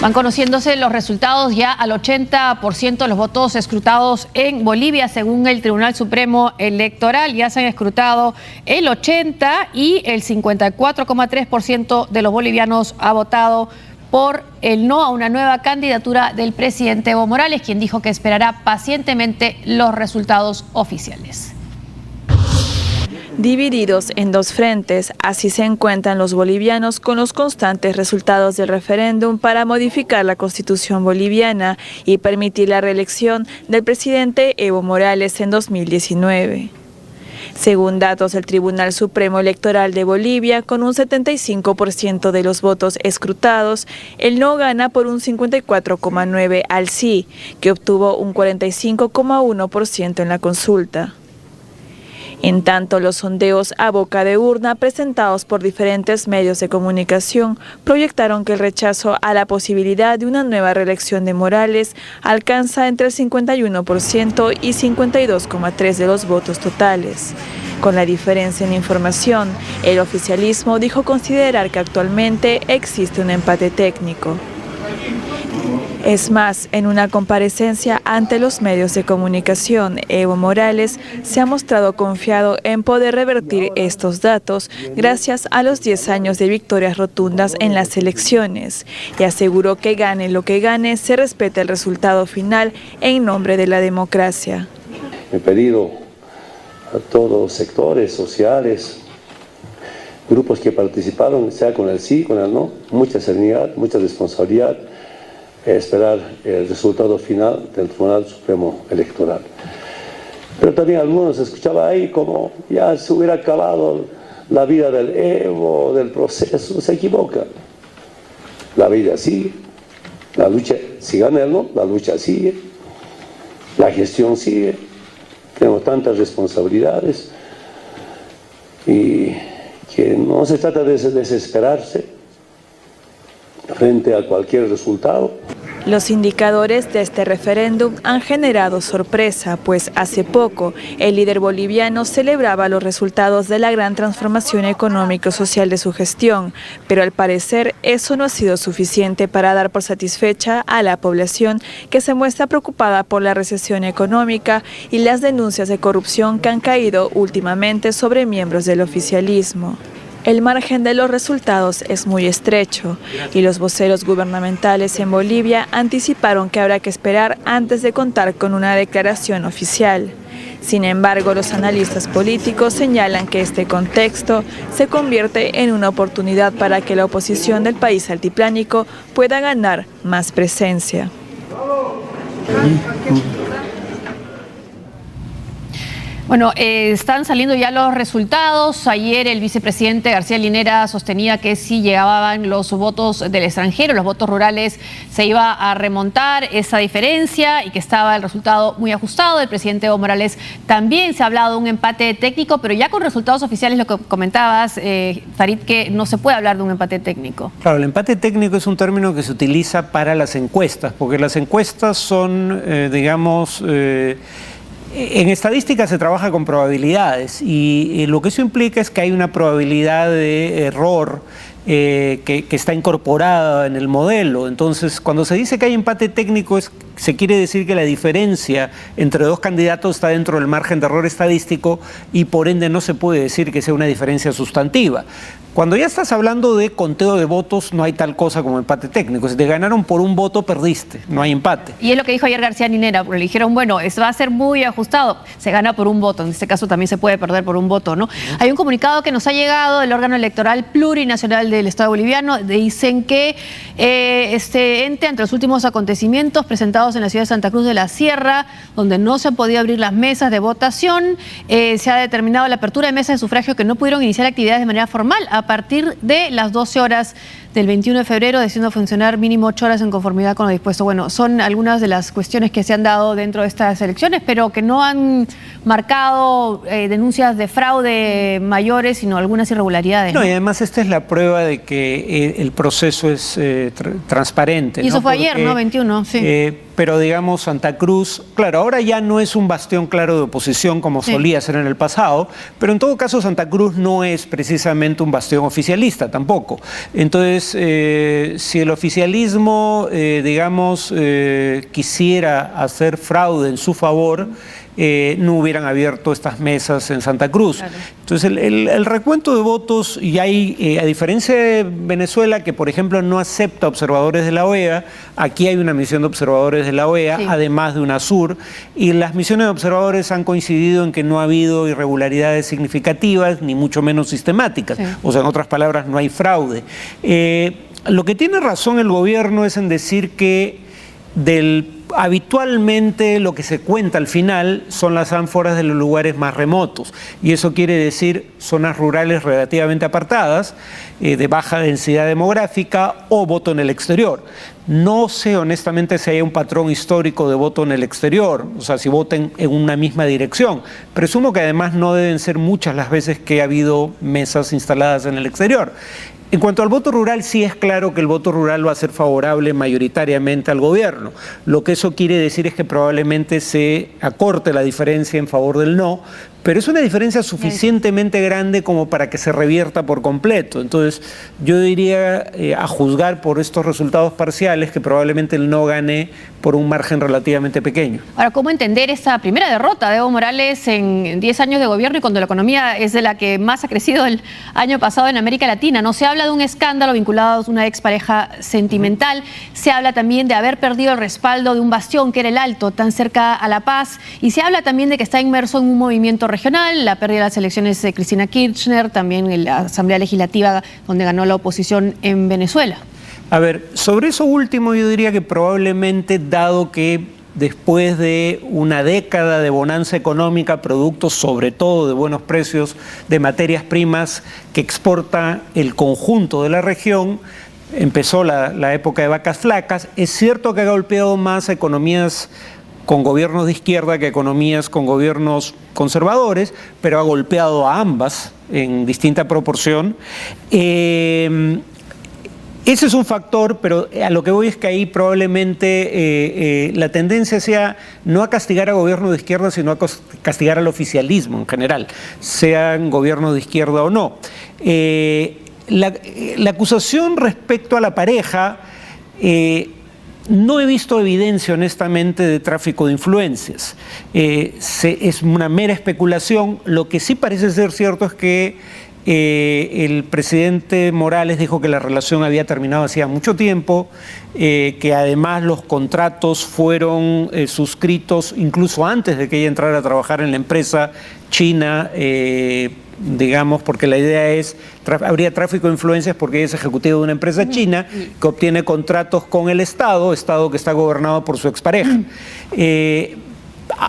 Van conociéndose los resultados ya al 80% de los votos escrutados en Bolivia, según el Tribunal Supremo Electoral. Ya se han escrutado el 80% y el 54,3% de los bolivianos ha votado por el no a una nueva candidatura del presidente Evo Morales, quien dijo que esperará pacientemente los resultados oficiales. Divididos en dos frentes, así se encuentran los bolivianos con los constantes resultados del referéndum para modificar la Constitución boliviana y permitir la reelección del presidente Evo Morales en 2019. Según datos del Tribunal Supremo Electoral de Bolivia, con un 75% de los votos escrutados, el no gana por un 54,9% al sí, que obtuvo un 45,1% en la consulta. En tanto, los sondeos a boca de urna presentados por diferentes medios de comunicación proyectaron que el rechazo a la posibilidad de una nueva reelección de Morales alcanza entre el 51% y 52,3% de los votos totales. Con la diferencia en información, el oficialismo dijo considerar que actualmente existe un empate técnico. Es más, en una comparecencia ante los medios de comunicación, Evo Morales se ha mostrado confiado en poder revertir estos datos gracias a los 10 años de victorias rotundas en las elecciones y aseguró que gane lo que gane, se respeta el resultado final en nombre de la democracia. He pedido a todos los sectores sociales, grupos que participaron, sea con el sí, con el no, mucha serenidad, mucha responsabilidad, esperar el resultado final del Tribunal Supremo Electoral. Pero también algunos escuchaba ahí como ya se hubiera acabado la vida del Evo, del proceso. Se equivoca. La vida sigue, la lucha, si gana él no, la lucha sigue, la gestión sigue, tenemos tantas responsabilidades y que no se trata de desesperarse frente a cualquier resultado. Los indicadores de este referéndum han generado sorpresa, pues hace poco el líder boliviano celebraba los resultados de la gran transformación económico-social de su gestión, pero al parecer eso no ha sido suficiente para dar por satisfecha a la población que se muestra preocupada por la recesión económica y las denuncias de corrupción que han caído últimamente sobre miembros del oficialismo. El margen de los resultados es muy estrecho y los voceros gubernamentales en Bolivia anticiparon que habrá que esperar antes de contar con una declaración oficial. Sin embargo, los analistas políticos señalan que este contexto se convierte en una oportunidad para que la oposición del país altiplánico pueda ganar más presencia. Bueno, están saliendo ya los resultados. Ayer el vicepresidente García Linera sostenía que si llegaban los votos del extranjero, los votos rurales, se iba a remontar esa diferencia y que estaba el resultado muy ajustado. El presidente Evo Morales también se ha hablado de un empate técnico, pero ya con resultados oficiales, lo que comentabas, Farid, que no se puede hablar de un empate técnico. Claro, el empate técnico es un término que se utiliza para las encuestas, porque las encuestas son, en estadística se trabaja con probabilidades y lo que eso implica es que hay una probabilidad de error que está incorporada en el modelo. Entonces, cuando se dice que hay empate técnico, se quiere decir que la diferencia entre dos candidatos está dentro del margen de error estadístico y por ende no se puede decir que sea una diferencia sustantiva. Cuando ya estás hablando de conteo de votos, no hay tal cosa como empate técnico. Si te ganaron por un voto, perdiste, no hay empate. Y es lo que dijo ayer García Linera, porque le dijeron, bueno, esto va a ser muy ajustado, se gana por un voto, en este caso también se puede perder por un voto, ¿no? Hay un comunicado que nos ha llegado del órgano electoral plurinacional del Estado boliviano, dicen que este ente, ante los últimos acontecimientos presentados en la ciudad de Santa Cruz de la Sierra, donde no se han podido abrir las mesas de votación, se ha determinado la apertura de mesas de sufragio que no pudieron iniciar actividades de manera formal a partir de las 12 horas del 21 de febrero, decidiendo funcionar mínimo 8 horas en conformidad con lo dispuesto. Bueno, son algunas de las cuestiones que se han dado dentro de estas elecciones, pero que no han marcado denuncias de fraude mayores, sino algunas irregularidades. No, y además esta es la prueba de que el proceso es transparente. Y eso fue ayer, ¿no? 21, sí. pero digamos Santa Cruz, claro, ahora ya no es un bastión claro de oposición como solía ser en el pasado, pero en todo caso Santa Cruz no es precisamente un bastión oficialista tampoco. Entonces, si el oficialismo, quisiera hacer fraude en su favor, no hubieran abierto estas mesas en Santa Cruz. Claro. Entonces el recuento de votos, y hay, a diferencia de Venezuela, que por ejemplo no acepta observadores de la OEA, aquí hay una misión de observadores de la OEA, además de UNASUR, y las misiones de observadores han coincidido en que no ha habido irregularidades significativas, ni mucho menos sistemáticas. O sea, en otras palabras, no hay fraude. Lo que tiene razón el gobierno es en decir que habitualmente lo que se cuenta al final son las ánforas de los lugares más remotos, y eso quiere decir zonas rurales relativamente apartadas, de baja densidad demográfica o voto en el exterior. No sé honestamente si hay un patrón histórico de voto en el exterior, o sea, si voten en una misma dirección. Presumo que además no deben ser muchas las veces que ha habido mesas instaladas en el exterior. En cuanto al voto rural, sí es claro que el voto rural va a ser favorable mayoritariamente al gobierno. Lo que eso quiere decir es que probablemente se acorte la diferencia en favor del no, pero es una diferencia suficientemente grande como para que se revierta por completo. Entonces, yo diría, a juzgar por estos resultados parciales, que probablemente el no gane por un margen relativamente pequeño. Ahora, ¿cómo entender esta primera derrota de Evo Morales en 10 años de gobierno y cuando la economía es de la que más ha crecido el año pasado en América Latina? No se habla de un escándalo vinculado a una expareja sentimental, se habla también de haber perdido el respaldo de un bastión que era el Alto, tan cerca a La Paz, y se habla también de que está inmerso en un movimiento regional, la pérdida de las elecciones de Cristina Kirchner, también en la Asamblea Legislativa donde ganó la oposición en Venezuela. A ver, sobre eso último yo diría que probablemente, dado que después de una década de bonanza económica, producto sobre todo de buenos precios de materias primas que exporta el conjunto de la región, empezó la época de vacas flacas. Es cierto que ha golpeado más a economías con gobiernos de izquierda que economías con gobiernos conservadores, pero ha golpeado a ambas en distinta proporción. Ese es un factor, pero a lo que voy es que ahí probablemente la tendencia sea no a castigar a gobiernos de izquierda, sino a castigar al oficialismo en general, sean gobiernos de izquierda o no. La acusación respecto a la pareja, no he visto evidencia honestamente de tráfico de influencias. Es una mera especulación. Lo que sí parece ser cierto es que el presidente Morales dijo que la relación había terminado hacía mucho tiempo, que además los contratos fueron suscritos incluso antes de que ella entrara a trabajar en la empresa china, digamos, porque la idea es, habría tráfico de influencias porque ella es ejecutivo de una empresa china que obtiene contratos con el Estado que está gobernado por su expareja.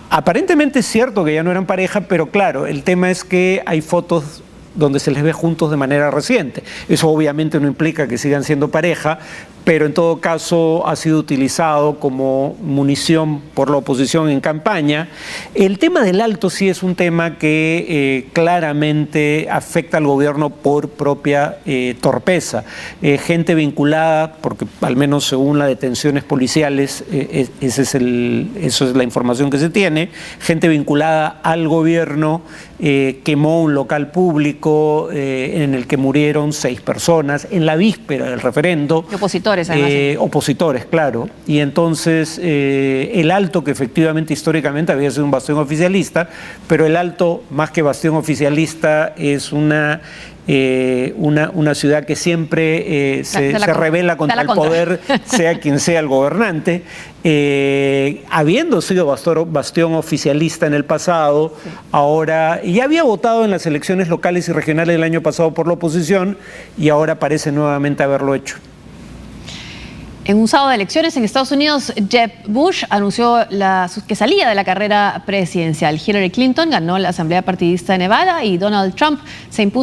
Aparentemente es cierto que ya no eran pareja, pero claro, el tema es que hay fotos donde se les ve juntos de manera reciente. Eso obviamente no implica que sigan siendo pareja, pero en todo caso ha sido utilizado como munición por la oposición en campaña. El tema del Alto sí es un tema que claramente afecta al gobierno por propia torpeza. Gente vinculada, porque al menos según las detenciones policiales, eso es la información que se tiene, gente vinculada al gobierno quemó un local público en el que murieron 6 personas en la víspera del referendo. Opositores. Además, opositores, claro. Y entonces el Alto, que efectivamente históricamente había sido un bastión oficialista, pero el Alto, más que bastión oficialista, es una ciudad que siempre se revela contra el poder, sea quien sea el gobernante. Habiendo sido bastión oficialista en el pasado, ahora ya había votado en las elecciones locales y regionales del año pasado por la oposición y ahora parece nuevamente haberlo hecho. En un sábado de elecciones en Estados Unidos, Jeb Bush anunció que salía de la carrera presidencial. Hillary Clinton ganó la asamblea partidista de Nevada y Donald Trump se impuso